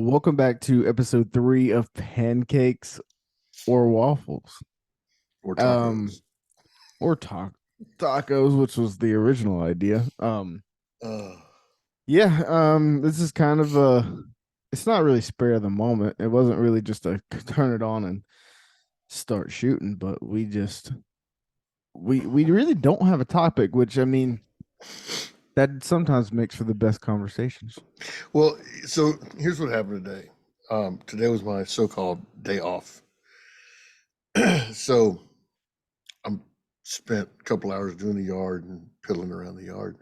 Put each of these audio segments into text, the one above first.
Welcome back to episode 3 of Pancakes or Waffles. Or Um, tacos. or tacos, which was the original idea. Uh, Yeah, this is kind of it's not really spare of the moment. It wasn't really just a turn it on and start shooting, but we really don't have a topic, which I mean that sometimes makes for the best conversations. well, so here's what happened today. Today was my so-called day off. So I'm spent a couple hours doing the yard and piddling around the yard.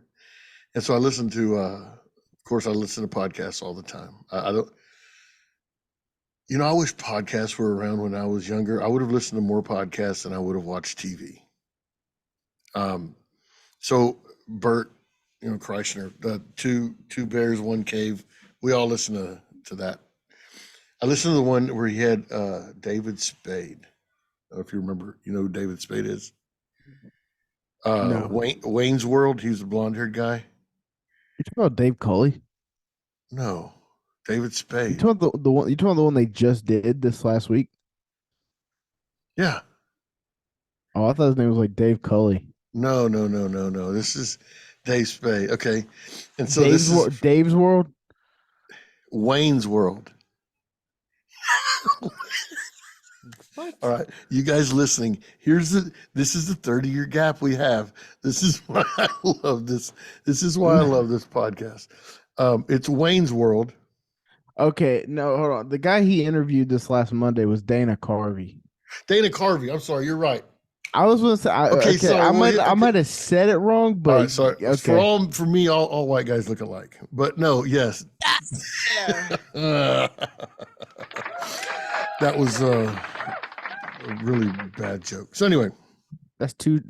And so I listened to, of course, I listen to podcasts all the time. I don't, I wish podcasts were around when I was younger. I would have listened to more podcasts than I would have watched TV. Um, so Bert, Kreischer, the two bears, one cave. We all listen to that. I listened to the one where he had David Spade. I don't know if you remember, you know who David Spade is. No, Wayne's World. He's the blonde-haired guy. you talking about Dave Cully? No, David You Spade. talking about the one? You talking about the one they just did this last week? Yeah. Oh, I thought his name was like Dave Cully. No, no, no, no, no. This is Dave Spade. Okay, and so this is Dave's World. Wayne's World. All What? right, you guys listening? This is the 30-year gap we have. This is why I love this. This is why I love this podcast. It's Wayne's World. Okay, no, hold on. The guy he interviewed this last Monday was Dana Carvey. Dana Carvey. I'm sorry, you're right. I was going to say, Okay, okay, sorry. Well, I okay. might have said it wrong, All but right, sorry. okay. For me, all white guys look alike. But no, yes. Yeah. That was a really bad joke. So anyway, That's two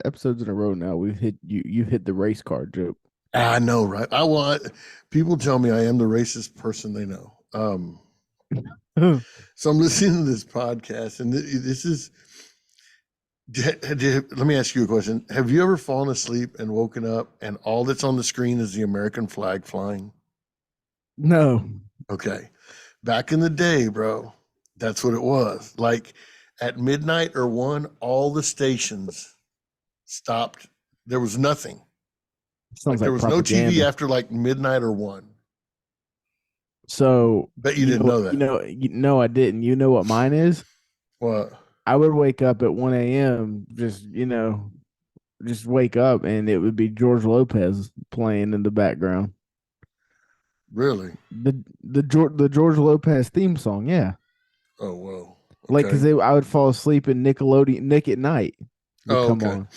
episodes in a row now. We've hit you hit the race car joke. I know, right? I want people tell me I am the racist person they know. So I'm listening to this podcast, and this is. Let me ask you a question. Have you ever fallen asleep and woken up, and all that's on the screen is the American flag flying? No. Okay. Back in the day, bro, that's what it was. Like at midnight or one, all the stations stopped. There was nothing. Like Sounds there like was no TV propaganda. after like midnight or one. So, Bet you didn't know that. no, I didn't. You know what mine is? What? I would wake up at 1 a.m. Just wake up and it would be George Lopez playing in the background. Really? The George Lopez theme song, yeah. Oh, whoa. Like, Okay. I would fall asleep and Nickelodeon Nick at Night would Oh, come okay. on,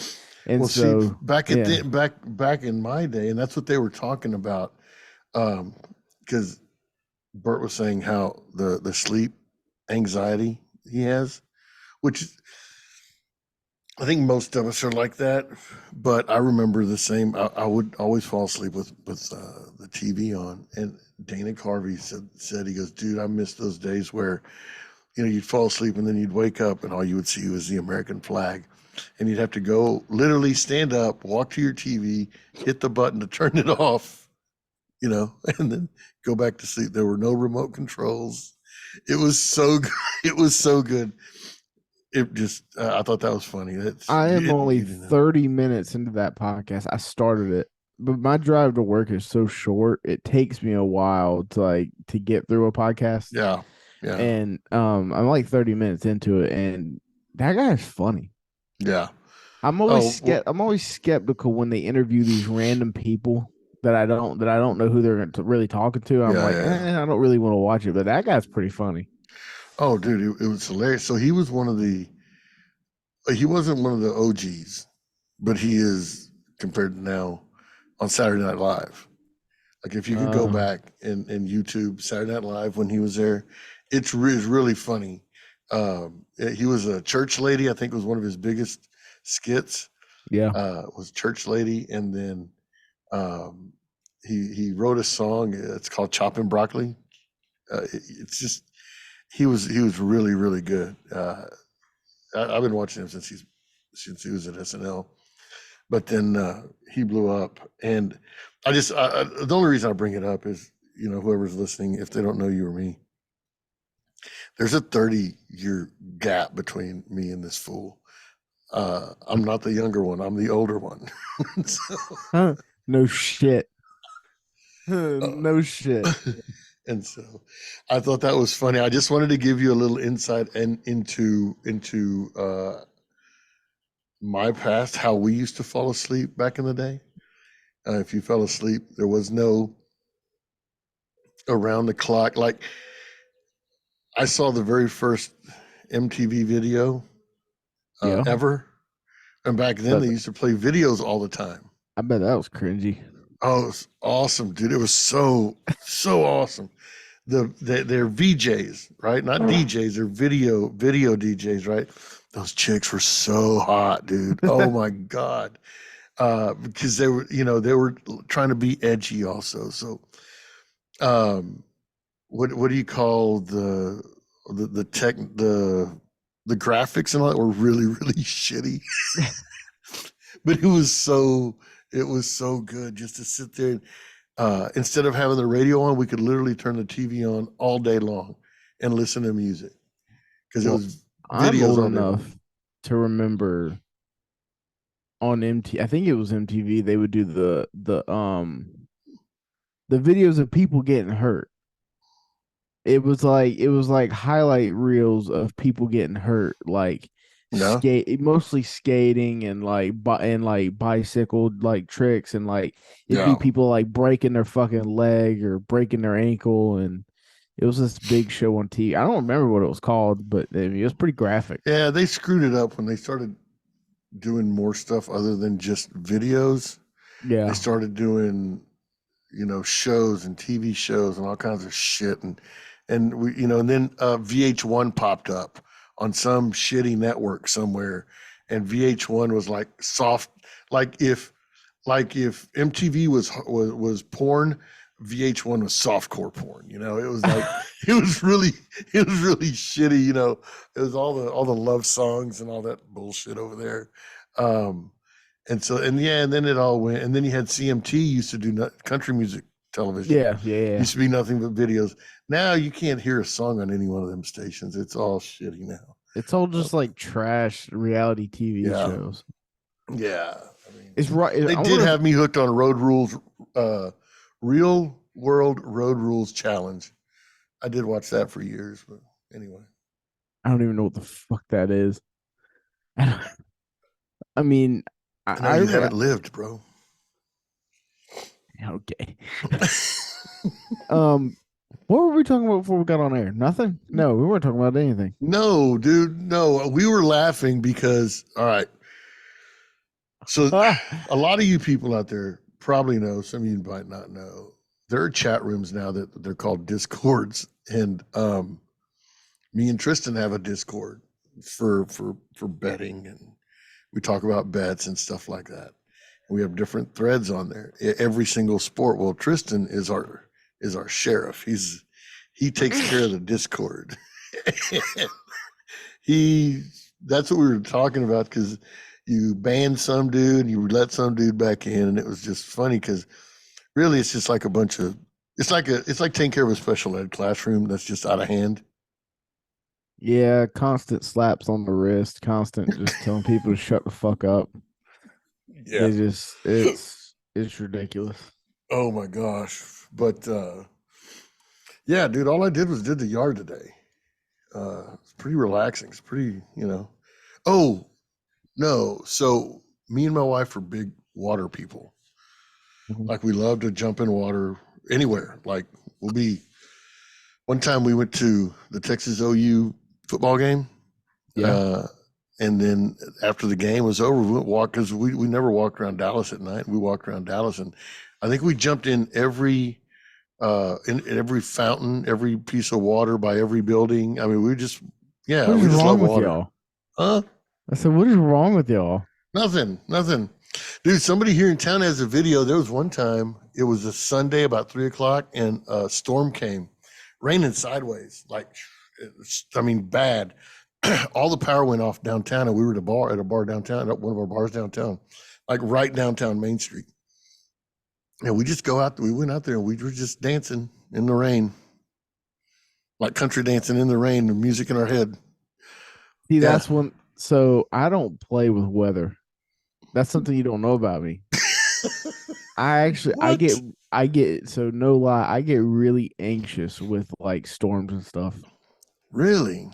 and Well, see, so yeah, back in my day, and that's what they were talking about. Because Bert was saying how the sleep anxiety he has, which I think most of us are like that. But I remember the same. I would always fall asleep with the TV on. And Dana Carvey said he goes, dude, I miss those days where you'd fall asleep and then you'd wake up and all you would see was the American flag, and you'd have to go literally stand up, walk to your TV, hit the button to turn it off, and then go back to sleep. There were no remote controls. It was so good. It was so good. It just, I thought that was funny. That's I am only you didn't know. 30 minutes into that podcast. I started it, but my drive to work is so short. It takes me a while to get through a podcast, Yeah, yeah, and I'm like 30 minutes into it, and that guy is funny. yeah. Oh well, I'm always skeptical when they interview these random people that I don't know who they're really talking to. I'm yeah, like, yeah, yeah. I don't really want to watch it, but that guy's pretty funny. Oh, dude, it was hilarious. So he was one of the. He wasn't one of the OGs, but he is compared to now on Saturday Night Live. Like if you could go Uh, back and YouTube Saturday Night Live when he was there, it's really funny. He was a church lady. I think it was one of his biggest skits. yeah, Was church lady, and then um, he wrote a song. It's called Chopping Broccoli. It's just he was really good. I've been watching him since he was at SNL, but then he blew up, and the only reason I bring it up is whoever's listening, if they don't know you or me, there's a 30-year gap between me and this fool. I'm not the younger one. I'm the older one. So, Huh? No shit. uh, No shit. and so I thought that was funny. I just wanted to give you a little insight and into my past, how we used to fall asleep back in the day. If you fell asleep, there was no around the clock. Like I saw the very first MTV video Yeah. ever, and back then But they used to play videos all the time. I bet that was cringy. Oh, it was awesome, dude! It was so awesome. They're VJs, right? Not DJs. They're video DJs, right? Those chicks were so hot, dude. Oh my god. Because they were trying to be edgy also. So um what do you call the tech the graphics and all that were really really shitty. But it was so good just to sit there and instead of having the radio on, we could literally turn the TV on all day long and listen to music because it Well, was I'm videos old all day long. enough to remember on MT. I think it was MTV. They would do the videos of people getting hurt. It was like highlight reels of people getting hurt, like Yeah, mostly skating and like bicycle like tricks, and like it'd be yeah, people like breaking their fucking leg or breaking their ankle, and it was this big show on TV. I don't remember what it was called, but I mean, it was pretty graphic. yeah. They screwed it up when they started doing more stuff other than just videos. They Yeah, started doing shows and TV shows and all kinds of shit, and then VH1 popped up on some shitty network somewhere, and VH1 was like soft, like if MTV was porn, VH1 was softcore porn. It was like it was really it was really shitty. It was all the love songs and all that bullshit over there. Um, and so and yeah, and then it all went, and then you had CMT used to do country music television. yeah, yeah, yeah. Used to be nothing but videos. Now you can't hear a song on any one of them stations. It's all shitty now. It's all Uh, just like trash reality TV yeah, shows. yeah. I mean, It's right. they I did wonder if have me hooked on Road Rules, Real World Road Rules Challenge. I did watch that for years, but anyway. I don't even know what the fuck that is. I mean, I know I you remember. haven't lived, bro. Okay. Um, what were we talking about before we got on air? Nothing. No, we weren't talking about anything. No, dude, no. We were laughing because, all right. So Ah, a lot of you people out there probably know, some of you might not know. There are chat rooms now that they're called Discords, and me and Tristan have a Discord for betting, and we talk about bets and stuff like that. We have different threads on there. Every single sport. Well, Tristan is our sheriff. He takes care of the Discord. he That's what we were talking about because you banned some dude and you let some dude back in, and it was just funny because really it's just like a bunch of it's like taking care of a special ed classroom that's just out of hand. yeah, constant slaps on the wrist, constant just telling people to shut the fuck up. Yeah. They just, it's ridiculous. Oh my gosh. But yeah, dude, all I did was did the yard today. It's pretty relaxing. It's pretty, Oh, no. So me and my wife are big water people. Mhm. Like we love to jump in water anywhere. Like we'll be one time we went to the Texas OU football game. Yeah, Uh and then after the game was over, we went walk because we never walked around Dallas at night. We walked around Dallas, and I think we jumped in every fountain, every piece of water by every building. I mean, yeah, what is we just love wrong with water. y'all? Huh? I said, what is wrong with y'all? Nothing. Dude, somebody here in town has a video. There was one time, it was a Sunday about 3 o'clock, and a storm came, raining sideways, like, I mean, bad. All the power went off downtown, and we were at a bar downtown, at one of our bars downtown, like right downtown Main Street. Yeah, we just go out. We went out there and we were just dancing in the rain, like country dancing in the rain, the music in our head. See, Yeah. that's when. So I don't play with weather. That's something you don't know about me. I actually, What? I get. So no lie, I get really anxious with like storms and stuff. Really?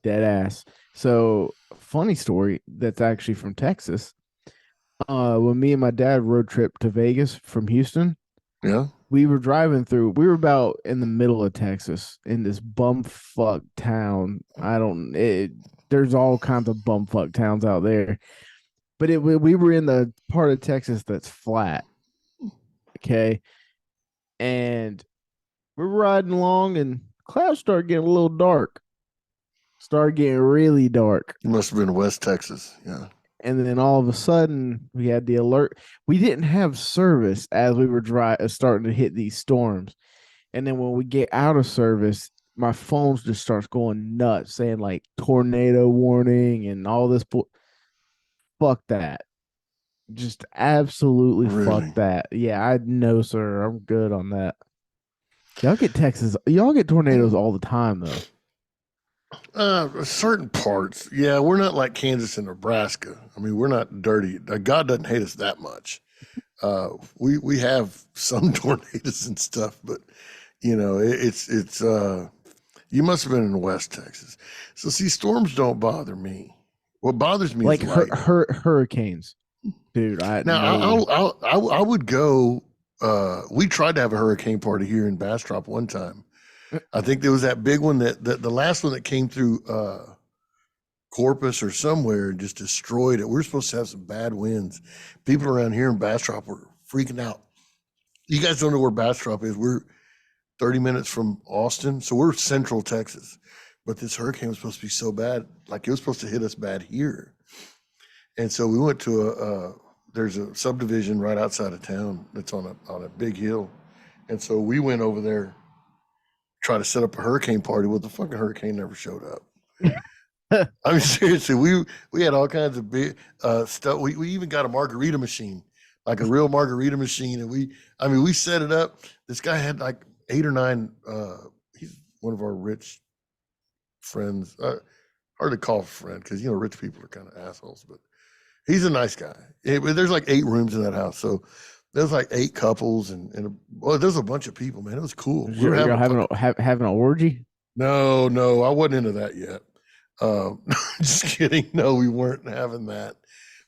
Dead ass. So funny story. That's actually from Texas. When me and my dad road trip to Vegas from Houston, Yeah. we were driving through. We were about in the middle of Texas in this bumfuck town. I don't. There's all kinds of bumfuck towns out there, but we were in the part of Texas that's flat. Okay, and we're riding along, and clouds start getting a little dark. Start getting really dark, You must have been West Texas. Yeah. and then all of a sudden we had the alert. We didn't have service as we were starting to hit these storms. And then when we get out of service, my phone just starts going nuts, saying like tornado warning and all this. Fuck that. Just absolutely fuck Really? that. Yeah, I know, sir. I'm good on that. Y'all get Texas. Y'all get tornadoes all the time, though. Certain parts. Yeah, we're not like Kansas and Nebraska. I mean, we're not dirty. God doesn't hate us that much. We have some tornadoes and stuff, but it's you must have been in West Texas. So see, storms don't bother me. What bothers me is Like lightning. hurricanes, dude. I Now know. I would go. We tried to have a hurricane party here in Bastrop one time. I think there was that big one that the last one that came through Corpus or somewhere and just destroyed it. We're supposed to have some bad winds. People around here in Bastrop were freaking out. You guys don't know where Bastrop is. We're 30 minutes from Austin, so we're central Texas. But this hurricane was supposed to be so bad, like it was supposed to hit us bad here. And so we went to there's a subdivision right outside of town that's on a big hill. And so we went over there, try to set up a hurricane party. Well, the fucking hurricane never showed up. I mean, seriously, we had all kinds of big stuff. We even got a margarita machine, like a real margarita machine, and we set it up. This guy had like 8 or 9. He's one of our rich friends. Hard to call a friend because rich people are kind of assholes, but he's a nice guy. There's like 8 rooms in that house, so there's like 8 couples well, there's a bunch of people, man. It was cool. We were You're having having fun. having an orgy. No, I wasn't into that yet. Just kidding. No, we weren't having that.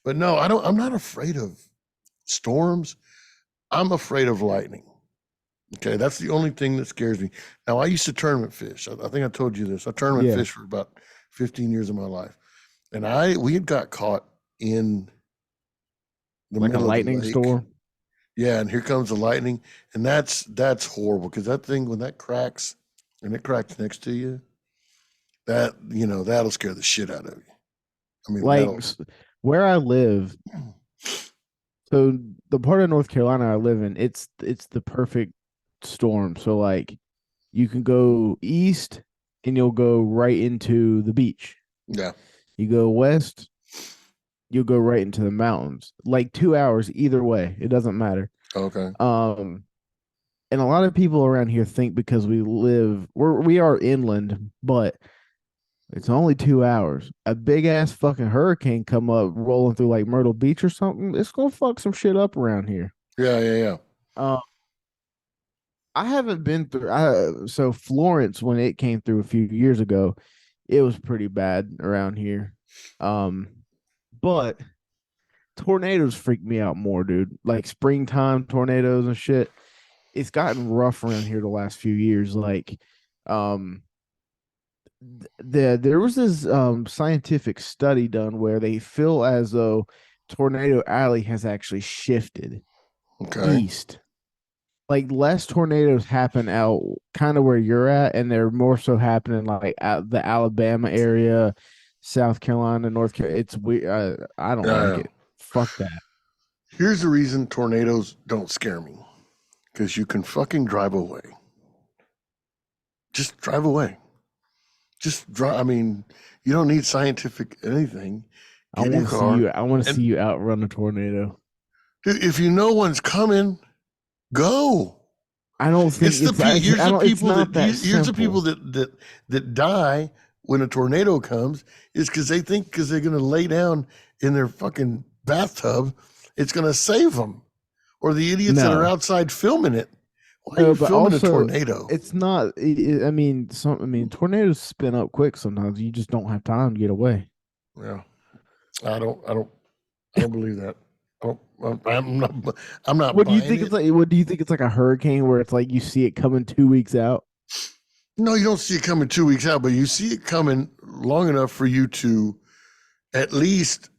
But no, I don't. I'm not afraid of storms. I'm afraid of lightning. Okay, that's the only thing that scares me. Now, I used to tournament fish. I think I told you this. I tournament Yeah, fish for about 15 years of my life, and we had got caught in the like a middle of the lightning lake. storm. Yeah, and here comes the lightning, and that's horrible because that thing when that cracks and it cracks next to you, that'll scare the shit out of you. I mean, Like that'll. where I live. So the part of North Carolina I live in, it's the perfect storm. So like you can go east and you'll go right into the beach. Yeah. You go west, you'll go right into the mountains. Like 2 hours either way. It doesn't matter. Okay. Um and a lot of people around here think because we are inland, but it's only 2 hours. A big ass fucking hurricane come up rolling through like Myrtle Beach or something. It's gonna fuck some shit up around here. Yeah, yeah, yeah. Um, I haven't been through. So Florence, when it came through a few years ago, it was pretty bad around here. Um, but tornadoes freak me out more, dude. Like springtime tornadoes and shit. It's gotten rough around here the last few years. Like, um, there was this scientific study done where they feel as though Tornado Alley has actually shifted Okay. east. Like less tornadoes happen out kind of where you're at, and they're more so happening like at the Alabama area, South Carolina, North Carolina. It's weird. I don't Yeah, like yeah. it. Fuck that. Here's the reason tornadoes don't scare me because you can fucking drive away. Just drive away. Just drive. I mean, you don't need scientific anything. I Get in your want to see car. you. I want to see And you outrun a tornado. dude, if you know one's coming, Go. I don't think It's the it's actually. here's I the don't. It's people not that that here's the people simple. that die when a tornado comes is because they think because they're going to lay down in their fucking bathtub, it's going to save them. Or the idiots that are No, outside filming it. Why are no, you but filming a also tornado? it's not. I mean, some. I mean, tornadoes spin up quick sometimes. You just don't have time to get away. Yeah, I don't believe that. I'm not. I'm not What do you buying think it. it's like? What do you think it's like a hurricane where it's like you see it coming 2 weeks out? No, you don't see it coming 2 weeks out, but you see it coming long enough for you to at least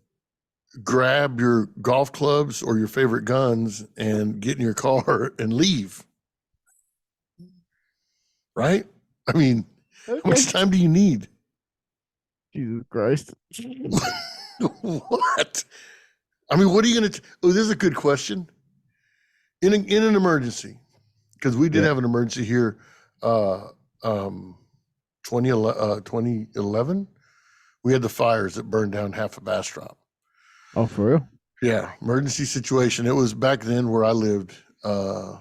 grab your golf clubs or your favorite guns and get in your car and leave. Right? I mean, how Okay. much time do you need? Jesus Christ. What? I mean, what are you going to? Oh, this is a good question. In an emergency, because we did Yeah. have an emergency here, uh, 2011, we had the fires that burned down half of Bastrop. Oh, for real? Yeah, emergency situation. It was back then where I lived. Uh,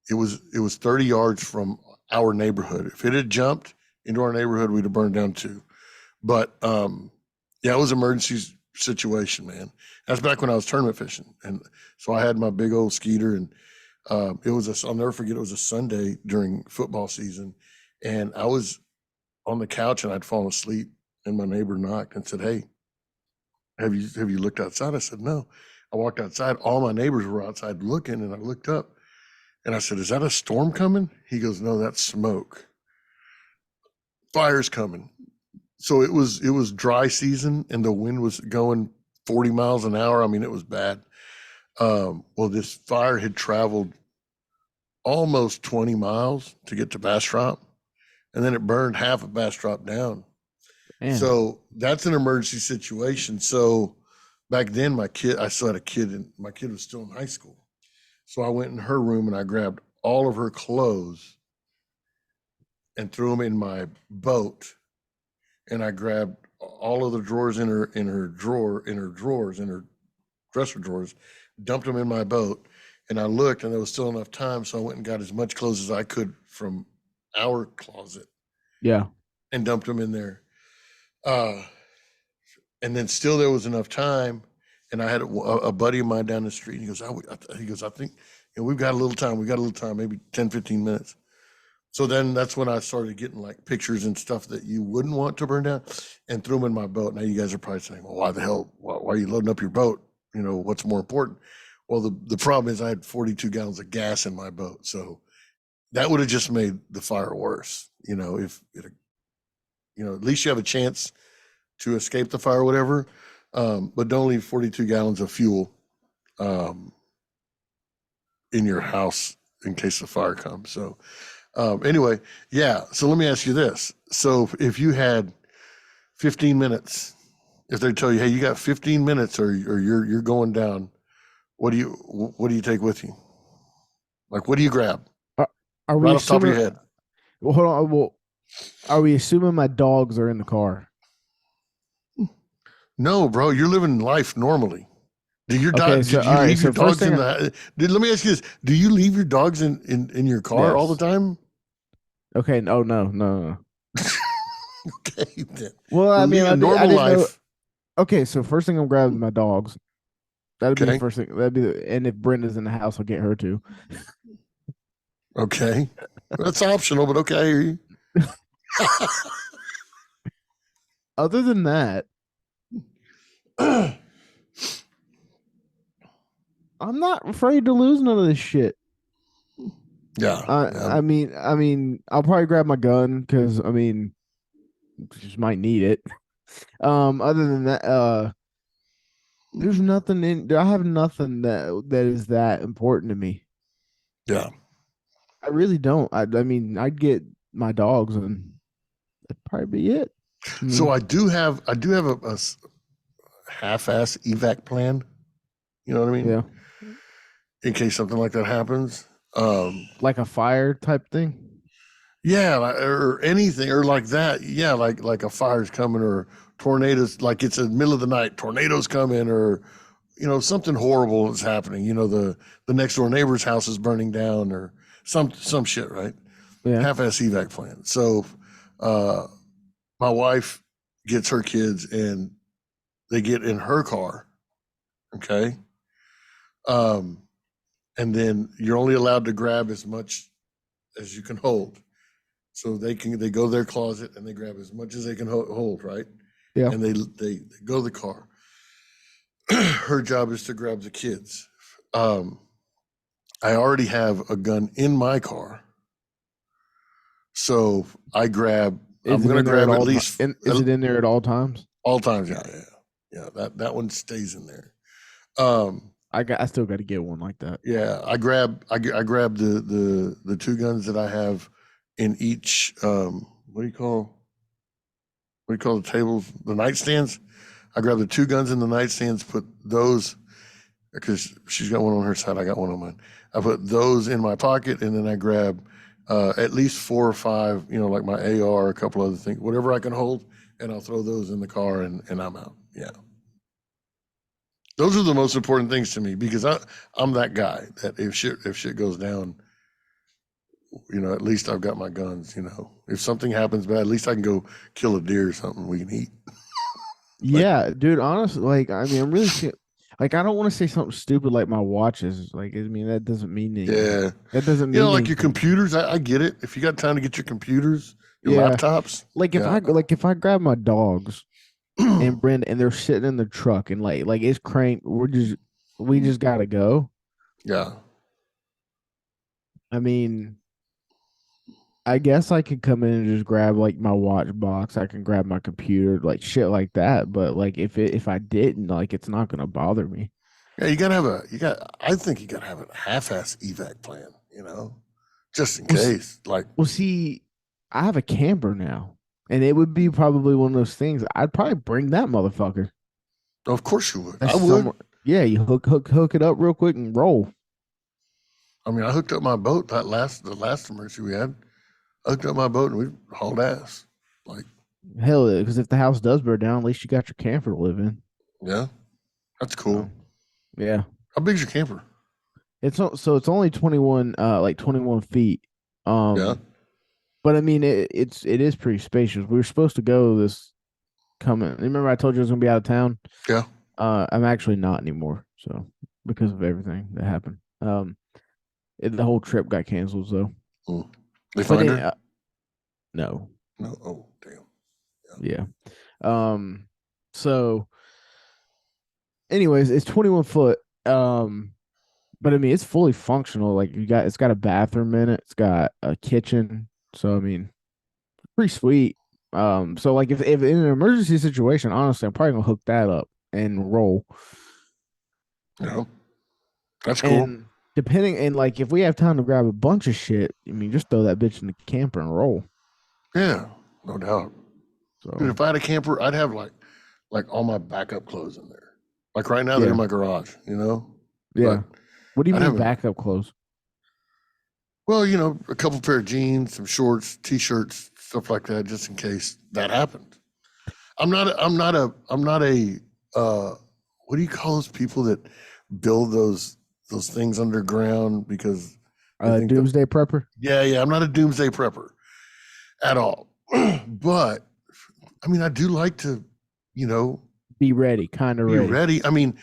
it was 30 yards from our neighborhood. If it had jumped into our neighborhood, we'd have burned down too. But yeah, it was an emergency situation, man. That's back when I was tournament fishing, and so I had my big old skeeter, and it was I'll never forget. It was a Sunday during football season, and I was on the couch and I'd fallen asleep, and my neighbor knocked and said, "Hey, have you looked outside?" I said, "No." I walked outside. All my neighbors were outside looking, and I looked up and I said, "Is that a storm coming?" He goes, "No, that's smoke. Fire's coming." So it was dry season, and the wind was going 40 miles an hour. I mean, it was bad. Well, this fire had traveled almost 20 miles to get to Bastrop, and then it burned half of Bastrop down. Man. So that's an emergency situation. So back then, I still had a kid, and my kid was still in high school. So I went in her room and I grabbed all of her clothes and threw them in my boat, and I grabbed all of the drawers in her dresser drawers, dumped them in my boat, and I looked and there was still enough time, so I went and got as much clothes as I could from our closet Yeah. and dumped them in there. Uh, and then still there was enough time, and I had a buddy of mine down the street. He goes, I think we've got a little time. We got a little time, maybe 10, 15 minutes. So then that's when I started getting like pictures and stuff that you wouldn't want to burn down and threw them in my boat. Now you guys are probably saying, well, why the hell? Why are you loading up your boat? What's more important? Well, the problem is I had 42 gallons of gas in my boat. So that would have just made the fire worse. If at least you have a chance to escape the fire or whatever. But don't leave 42 gallons of fuel um, in your house in case the fire comes. So anyway, yeah. So let me ask you this. So if you had 15 minutes, if they tell you, hey, you got 15 minutes or you're going down, what do you take with you? Like, what do you grab Are, are we right off the top of assuming? your head? Well, hold on. Well, are we assuming my dogs are in the car? No, bro, you're living life normally. Do your Okay. dog? So, Did all you right. leave your So, first dogs thing, in the? Let me ask you this: do you leave your dogs in your car all the yes. time? Okay. No, no, no, no. Okay, then. Well, I You're mean, leaving I normal didn't know. life. Okay. So, first thing I'm grabbing my dogs. That'd be the Okay, first thing. And if Brenda's in the house, I'll get her too. okay, that's optional, but okay, I hear you. Other than that, I'm not afraid to lose none of this shit. Yeah, I yeah. I mean, I'll probably grab my gun because I mean, just might need it. Other than that, there's nothing in. I have nothing that is that important to me. Yeah. I really don't. I mean, I'd get my dogs, and that'd probably be it. I So mean, I do have a half-ass evac plan. You know what I mean? yeah, In case something like that happens. like a fire type thing. Yeah, or anything, or like that. Yeah, like a fire's coming, or tornadoes. Like it's in the middle of the night, tornadoes coming, or something horrible is happening. The next door neighbor's house is burning down or some shit, right? Yeah. Half-ass evac plan. So, uh, my wife gets her kids and they get in her car. Okay. Um, and then you're only allowed to grab as much as you can hold. So they go to their closet and they grab as much as they can hold, right? Yeah. And they go to the car. Her job is to grab the kids. Um, I already have a gun in my car, so I'm Is it gonna in there at grab at all least and is it in there at all times? all times. Yeah, yeah, yeah. That one stays in there. Um, I still got to get one like that. yeah, I grab the two guns that I have in each. What do you call the tables? The nightstands. I grab the two guns in the nightstands, put those because she's got one on her side, I got one on mine. I put those in my pocket, and then I grab at least 4 or 5, like my AR, a couple other things, whatever I can hold, and I'll throw those in the car, and I'm out. Yeah, those are the most important things to me because I'm that guy that if shit goes down, at least I've got my guns. If something happens bad, at least I can go kill a deer or something we can eat. Like, Yeah, dude, honestly, like I mean, I'm really like I don't want to say something stupid like my watches. Like I mean, that doesn't mean anything. yeah, That doesn't mean like your anything. computers. I get it. If you got time to get your computers, your Yeah. laptops, yeah. Like if I grab my dogs and Brenda and they're sitting in the truck and like it's cranked, we just gotta go. Yeah. I mean, I guess I could come in and just grab like my watch box. I can grab my computer, like shit like that. But like if I didn't, like it's not gonna bother me. Yeah, I think you gotta have a half-ass evac plan, just in Well, s- case. Like, well, see, I have a camper now, and it would be probably one of those things. I'd probably bring that motherfucker. of course you would. That's I would. somewhere. Yeah, you hook it up real quick and roll. I mean, I hooked up my boat the last emergency we had. I hooked up my boat and we hauled ass. Like, Hell, because if the house does burn down, at least you got your camper to live in. yeah, that's So cool. yeah, How big's your camper? it's only 21 like 21 feet. Yeah, Um, but I mean it is pretty spacious. We were supposed to go this coming. Remember I told you I was gonna be out of town. yeah. I'm actually not anymore. So because of everything that happened. The whole trip got canceled. So, Mm. They but find her? no, No. Oh, damn. yeah. Um, so anyways, it's 21 foot. But I mean, it's fully functional. Like it's got a bathroom in it. It's got a kitchen. So I mean, pretty sweet. So like if in an emergency situation, honestly, I'm probably gonna hook that up and roll. Yeah, that's cool. And depending and like if we have time to grab a bunch of shit, I mean, just throw that bitch in the camper and roll. Yeah, no doubt. Dude, So if I had a camper, I'd have like all my backup clothes in there. Like right now, they're in yeah, my garage. But yeah. What do you I'd mean have a backup clothes? well, a couple pair of jeans, some shorts, t-shirts, stuff like that, just in case that happened. I'm not a what do you call those people that build those things underground because they think that Doomsday prepper. yeah, I'm not a doomsday prepper at all. But I mean I do like to, you know, Be ready, kind of be ready. ready. I mean,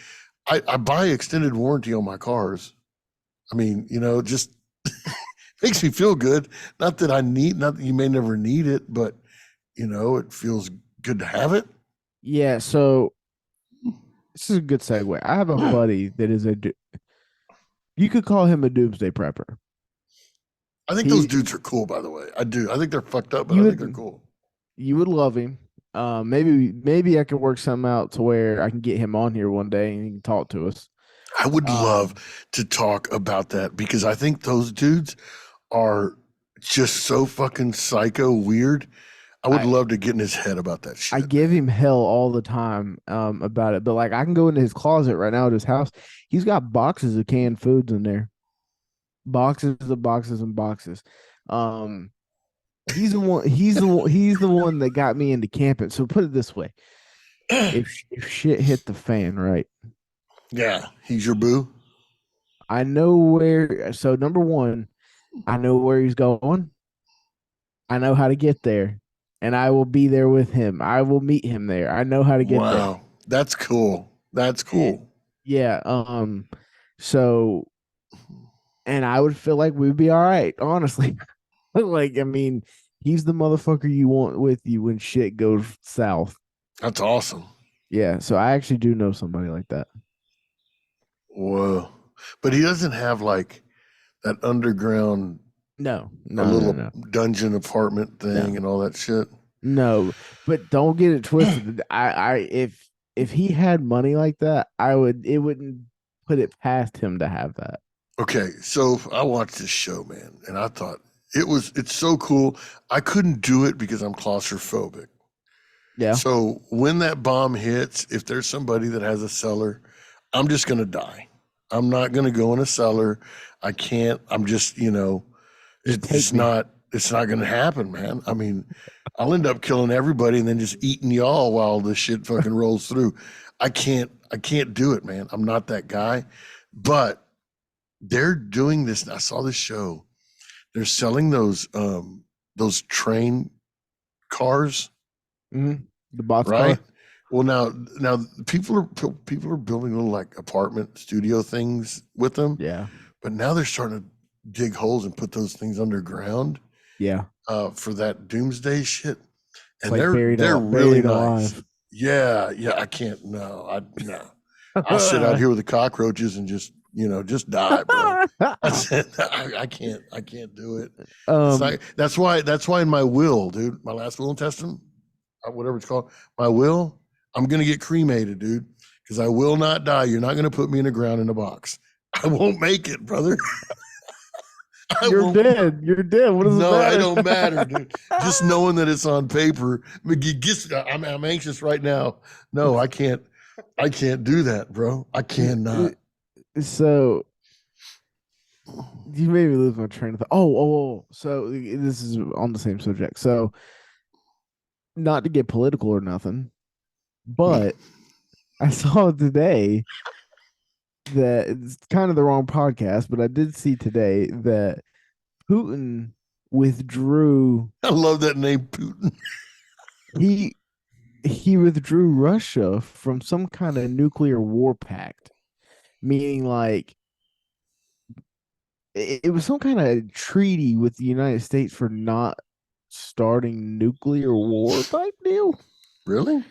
I buy extended warranty on my cars. I mean, just makes me feel good. Not that you may never need it, but it feels good to have it. Yeah. So this is a good segue. I have a buddy that is you could call him a doomsday prepper. I think those He dudes are cool, by the way. I do. I think they're fucked up, but you I think they're would cool. you would love him. Maybe I could work something out to where I can get him on here one day and he can talk to us. I would love Um, to talk about that because I think those dudes are just so fucking psycho weird. I would I love to get in his head about that I shit, give man. him hell all the time about it, but like I can go into his closet right now at his house. He's got boxes of canned foods in there, boxes of boxes and boxes. Um, he's the one. He's the one that got me into camping. So put it this way: if shit hit the fan, right? Yeah, he's your boo. I know where. So number one, I know where he's going. I know how to get there, and I will be there with him. I will meet him there. I know how to get there. Wow, that's cool. That's It, cool. yeah. So, and I would feel like we'd be all right, honestly. Like, I mean, he's the motherfucker you want with you when shit goes south. That's awesome. Yeah. So I actually do know somebody like that. Whoa, but he doesn't have like that underground, No, a no, no, little no, dungeon apartment thing no, and all that shit. no. But don't get it twisted. If he had money like that, I would. It wouldn't put it past him to have that. Okay, so I watched this show, man, and I thought it's so cool. I couldn't do it because I'm claustrophobic. Yeah. So when that bomb hits, if there's somebody that has a cellar, I'm just gonna die. I'm not gonna go in a cellar. I can't. I'm just, Just it's take just me. not. It's not gonna happen, man. I mean, I'll end up killing everybody and then just eating y'all while this shit fucking rolls through. I can't. I can't do it, man. I'm not that guy. But they're doing this. I saw this show. They're selling those train cars, Mm-hmm. The box right? car. Well, now people are building little like apartment studio things with them, Yeah. but now they're starting to dig holes and put those things underground Yeah. for that doomsday shit, It's and like they're really buried nice. alive. Yeah, yeah. I can't. No, I no. I'll sit out here with the cockroaches and just die, bro. That's it. I can't. I can't do it. It's um, like that's why. That's why in my will, dude, my last will and testament, whatever it's called, my will, I'm gonna get cremated, dude, because I will not die. You're not gonna put me in the ground in a box. I won't make it, brother. I you're won't. dead. You're dead. What does it No, I matter? don't matter, dude. Just knowing that it's on paper, I'm anxious right now. No, I can't. I can't do that, bro. I cannot. So you made me lose my train of thought. Oh. So this is on the same subject. So not to get political or nothing, but I saw today that it's kind of the wrong podcast, but I did see today that Putin withdrew. I love that name, Putin. He he withdrew Russia from some kind of nuclear war pact, meaning like it was some kind of treaty with the United States for not starting nuclear war type deal. Really?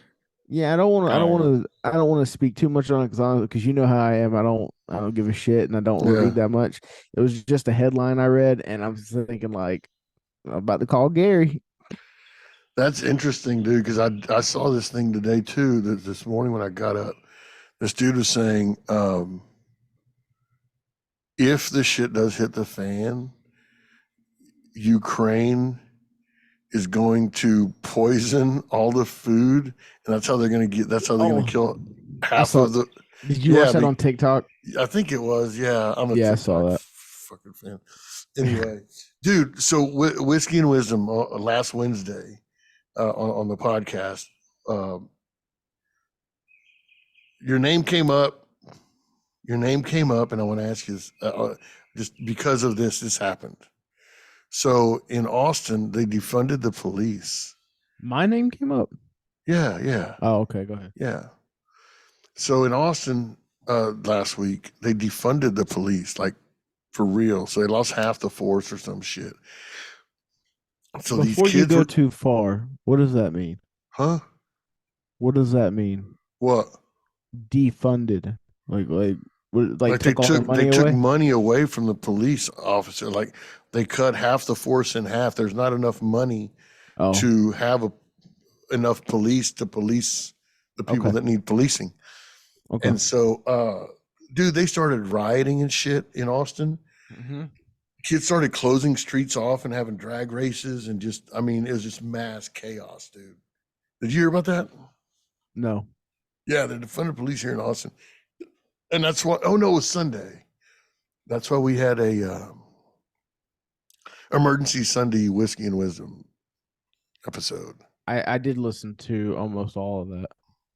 Yeah, I don't want to. I don't Oh, want to. I don't want to speak too much on it because you know how I am. I don't. I don't give a shit, and I don't yeah. read that much. It was just a headline I read, and I was thinking like, I'm about to call Gary. That's interesting, dude. Because I saw this thing today too. This morning when I got up, this dude was saying, if the shit does hit the fan, Ukraine is going to poison all the food, and that's how they're going to get. That's how they're going Oh, to kill I half saw. of the. Did you watch Yeah, that on TikTok? I think it was. Yeah, I'm a Yeah, I saw TikTok that. fucking fan. Anyway, dude. So whiskey and wisdom last Wednesday on the podcast. Um, your name came up. Your name came up, and I want to ask you this, just because of this happened. So in Austin, they defunded the police. My name came up. Yeah, yeah, Oh, okay. Go ahead. yeah. So in Austin last week, they defunded the police, like for real. So they lost half the force or some shit. So these Before you kids go were, too far, what does that mean? huh? What does that mean? What? Defunded, like, like Like they took all the took money took away. money away from the police officer. Like they cut half the force in half. There's not enough money Oh, to have enough police to police the people okay, that need policing. okay. And so, dude, they started rioting and shit in Austin. Mm-hmm. Kids started closing streets off and having drag races and just, I mean, it was just mass chaos, dude. Did you hear about that? No. Yeah, the defunded police here in Austin. And that's why, oh no, it was Sunday. That's why we had a emergency Sunday whiskey and wisdom episode. I did listen to almost all of that.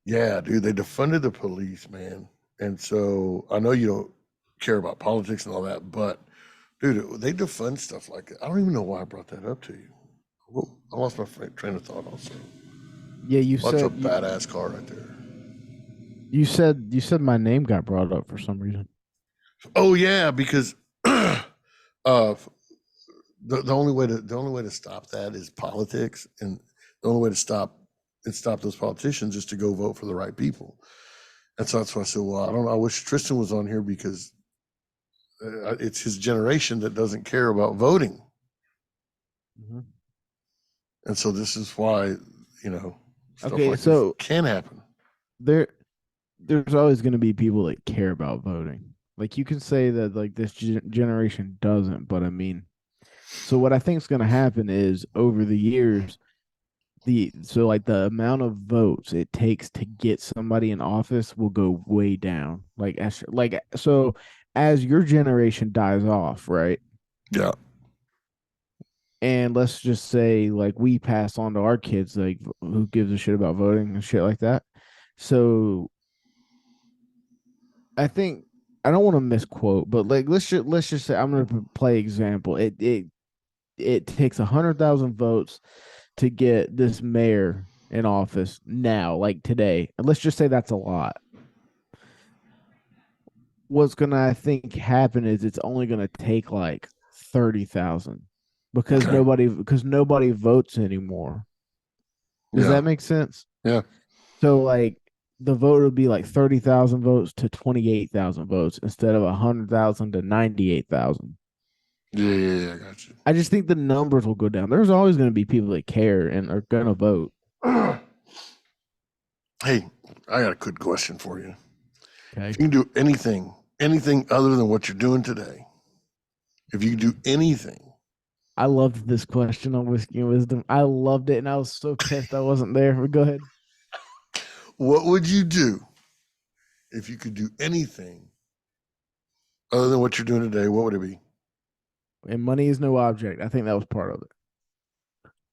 Yeah, dude, they defunded the police, man. And so I know you don't care about politics and all that, but dude, they defund stuff like that. I don't even know why I brought that up to you. Well, I lost my train of thought also. Yeah, Watch a badass car right there. you said my name got brought up for some reason. Oh yeah, because uh, the only way to stop that is politics, and the only way to stop those politicians is to go vote for the right people. And so that's why I said, well, I don't know. I wish Tristan was on here because it's his generation that doesn't care about voting, Mhm. and so this is why you know stuff Okay, like this so can happen. there there's always going to be people that care about voting. Like you can say that like this generation doesn't, but I mean, so what I think is going to happen is over the years, like the amount of votes it takes to get somebody in office will go way down. As your generation dies off, right? Yeah, And let's just say like we pass on to our kids, like who gives a shit about voting and shit like that. So I think I don't want to misquote, but like let's just say I'm going to play example. It takes 100,000 votes to get this mayor in office now, like today. And let's just say that's a lot. What's gonna I think happen is it's only gonna take like 30,000 okay, because nobody votes anymore. Does yeah, that make sense? yeah, So like the vote would be like 30,000 votes to 28,000 votes instead of 100,000 to 98,000. yeah, I got I just think the numbers will go down. There's always going to be people that care and are going to vote. you. Hey, I got a good question for you. If Okay. you can do anything other than what you're doing today, if you can do anything, I loved this question on Whiskey and Wisdom. I loved it and I was so pissed I wasn't there. But go ahead. what would you do if you could do anything other than what you're doing today? What would it be? And money is no object. I think that was part of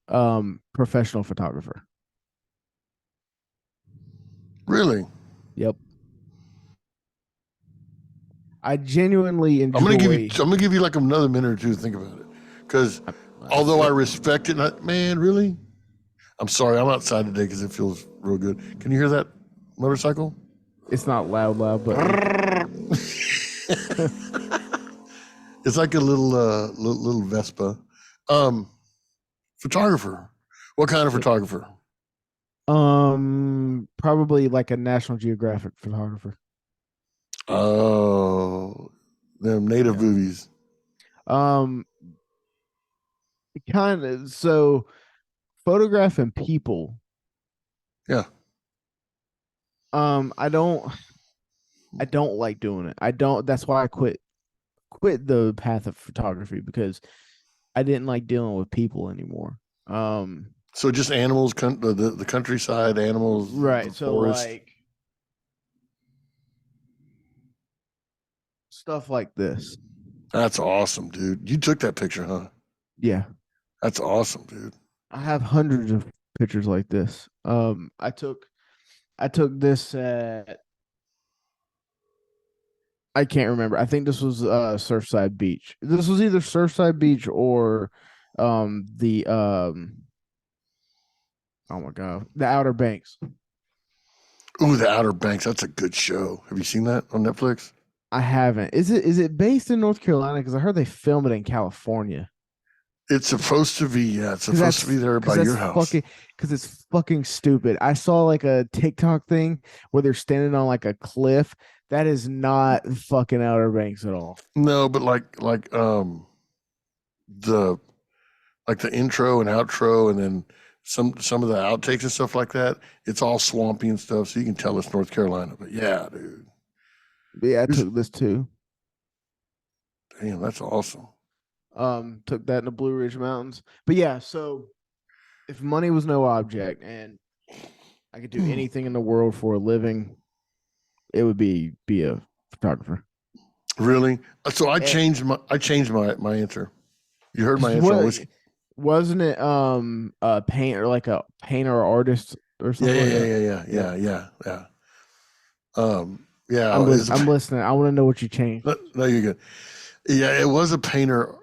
it. Professional photographer. Really? Yep. I genuinely enjoy. I'm gonna give you like another minute or two to think about it, because although I It, respect it, man, really, I'm sorry, I'm outside today because it feels real good. Can you hear that motorcycle? it's not loud, but It's like a little Vespa. Um, photographer. What kind of photographer? probably like a National Geographic photographer. Oh, them native Yeah. movies. Um, kind of. So photographing people. Yeah. I don't. I don't like doing it. I don't. That's why I quit the path of photography because I didn't like dealing with people anymore. So just animals, the countryside animals, the Right. So forest. like stuff like this. That's awesome, dude. You took that picture, huh? Yeah. That's awesome, dude. I have hundreds of pictures like this. I took this at I can't remember. I think this was Surfside Beach. This was either Surfside Beach or the oh my god, the Outer Banks. Ooh, the Outer Banks. That's a good show. Have you seen that on Netflix? I haven't. Is it based in North Carolina? Because I heard they filmed it in California. It's supposed to be. Yeah, it's Because supposed to be there by your house. it's fucking stupid. I saw like a TikTok thing where they're standing on like a cliff. That is not fucking Outer Banks at all. No, but the the intro and outro, and then some of the outtakes and stuff like that. It's all swampy and stuff, so you can tell it's North Carolina. But yeah, dude, But yeah, I Here's, took this too. damn, that's awesome. Took that in the Blue Ridge Mountains. But yeah, so if money was no object and I could do anything in the world for a living, it would be a photographer. Really? So Eh, I changed my answer. You heard my Cause answer on what whiskey. wasn't it a painter like a painter or artist or Yeah, something yeah, like yeah, that? yeah, yeah, Yeah. yeah, yeah, yeah. Yeah, it's I'm listening. I want to know what you changed. no, you're good. Yeah, it was a painter,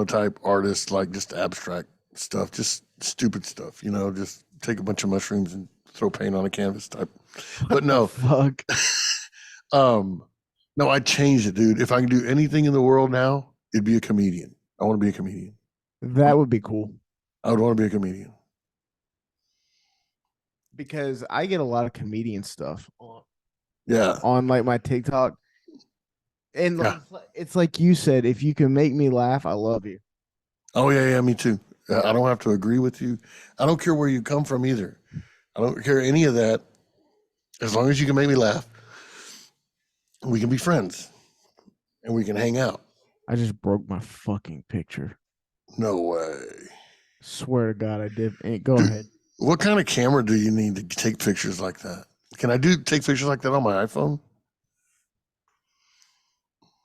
type artist, like just abstract stuff, just stupid stuff, just take a bunch of mushrooms and throw paint on a canvas type. What But the no, fuck? um, no, I changed it, dude. If I can do anything in the world now, it'd be a comedian. I want to be a comedian. That would be cool I would want to be a comedian. because I get a lot of comedian stuff Yeah, on like my TikTok, and yeah. it's like you said, if you can make me laugh, I love you. Oh yeah, yeah. Me too. I don't have to agree with you. I don't care where you come from either. I don't care any of that. As long as you can make me laugh, we can be friends and we can hang out. I just broke my fucking picture. No way. Swear to God, I did. Go Dude, ahead. what kind of camera do you need to take pictures like that? Can I take pictures like that on my iPhone?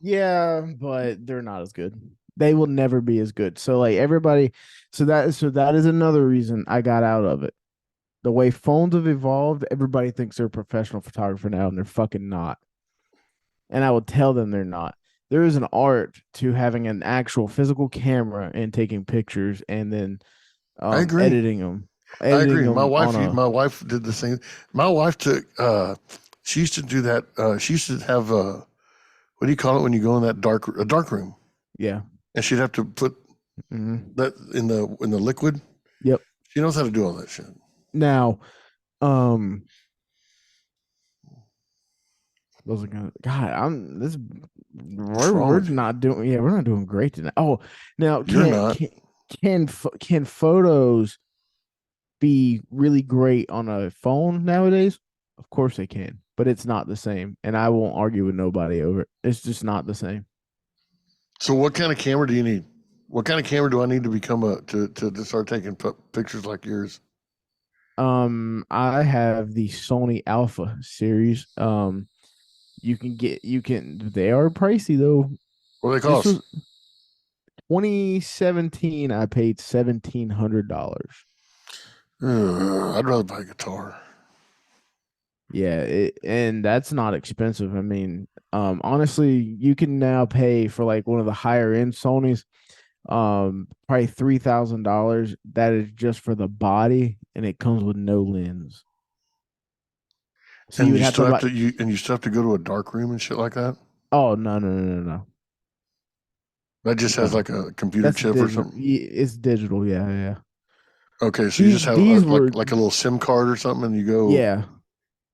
Yeah, but they're not as good. They will never be as good. So like everybody, so that is another reason I got out of it. The way phones have evolved, everybody thinks they're a professional photographer now, and they're fucking not. And I will tell them they're not. There is an art to having an actual physical camera and taking pictures and then I agree. editing them, I agree. on a My wife did the same. My wife took. She used to do that. She used to have what do you call it when you go in that dark room, yeah. and she'd have to put Hmm. that in the liquid. Yep. She knows how to do all that shit. Now, um, those are gonna God. I'm this. What's wrong We're with you? not doing. Yeah, we're not doing great tonight. Oh, now You're not. can photos be really great on a phone nowadays? Of course they can, but it's not the same. And I won't argue with nobody over it. It's just not the same. So, what kind of camera do you need? What kind of camera do I need to become to start taking pictures like yours? I have the Sony Alpha series. They are pricey though. What do they This cost? was 2017. I paid $1,700. I'd rather buy a guitar. Yeah, and that's not expensive. I mean, honestly, you can now pay for like one of the higher end Sonys, probably $3,000. That is just for the body, and it comes with no lens. So you And would you have still to have like, to you still have to go to a dark room and shit like that. oh no no no no That just has no, like a computer that's chip or digital. something. It's digital. Yeah yeah. Okay, so you just have These were like a little SIM card or something, and you go, yeah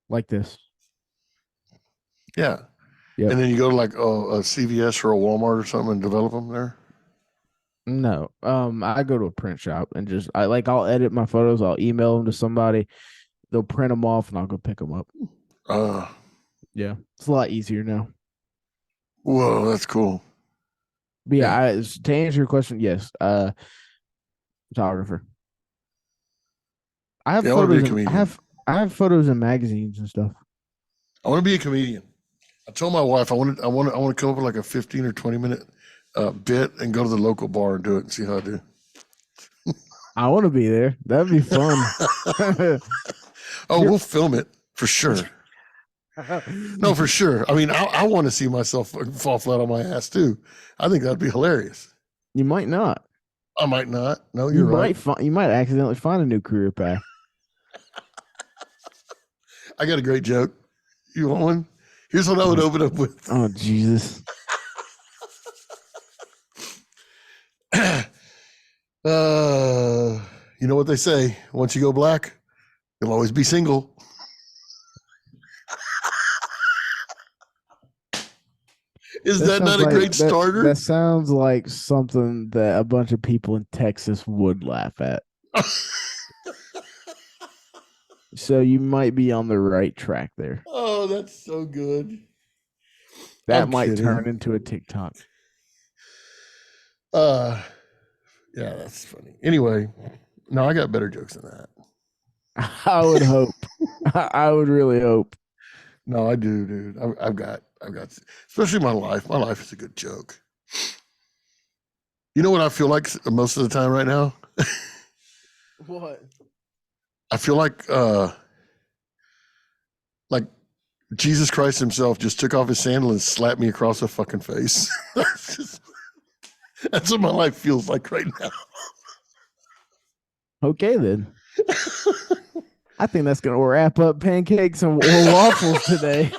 like this. yeah, Yep. and then you go to like a CVS or a Walmart or something and develop them there. No. I go to a print shop and I'll edit my photos. I'll email them to somebody. They'll print them off, and I'll go pick them up. Uh, Yeah, it's a lot easier now. Whoa, that's cool. But yeah, Yeah, to answer your question, yes, photographer. I have yeah, I want to be photos a and comedian. I have photos in magazines and stuff. I want to be a comedian. I told my wife I want to come up with like a 15 or 20 minute bit and go to the local bar and do it and see how I do. I want to be there. That'd be fun. Oh, we'll film it for sure. No, for sure. I mean, I want to see myself fall flat on my ass too. I think that'd be hilarious. You might not. I might not. No, you're right. You might accidentally find a new career path. I got a great joke. You want one? Here's what I would Oh, open up with. oh Jesus. You know what they say? Once you go black, you'll always be single. Is That that sounds not a like great starter? that sounds like something that a bunch of people in Texas would laugh at. So you might be on the right track there. Oh, that's so good. That I'm might turn kidding. into a TikTok. Uh, yeah, that's funny. Anyway, no, I got better jokes than that. I would hope. I would really hope. No, I do, dude. I've got, especially my life. My life is a good joke. You know what I feel like most of the time right now? What? I feel like Jesus Christ himself just took off his sandal and slapped me across the fucking face. That's what my life feels like right now. Okay, then. I think that's going to wrap up pancakes or waffles today.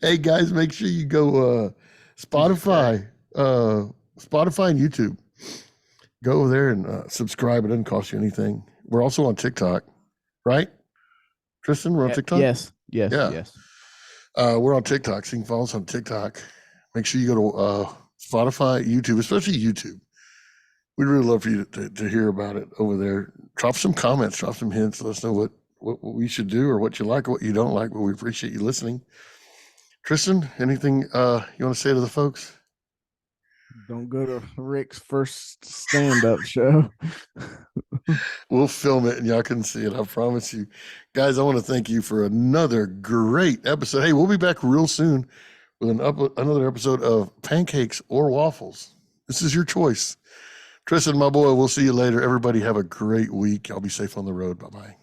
Hey guys, make sure you go Spotify, Spotify and YouTube. Go over there and subscribe. It doesn't cost you anything. We're also on TikTok, right? Tristan, we're on TikTok? Yes. Yeah. We're on TikTok, so you can follow us on TikTok. Make sure you go to Spotify, YouTube, especially YouTube. We'd really love for you to hear about it over there. Drop some comments, drop some hints. Let us know what we should do or what you like or what you don't like, but we appreciate you listening. Tristan, anything you want to say to the folks? Don't go to Rick's first stand-up show. We'll film it and y'all can see it. I promise you. Guys, I want to thank you for another great episode. Hey, we'll be back real soon with another episode of Pancakes or Waffles. This is your choice. Tristan, my boy, we'll see you later. Everybody have a great week. I'll be safe on the road. Bye-bye.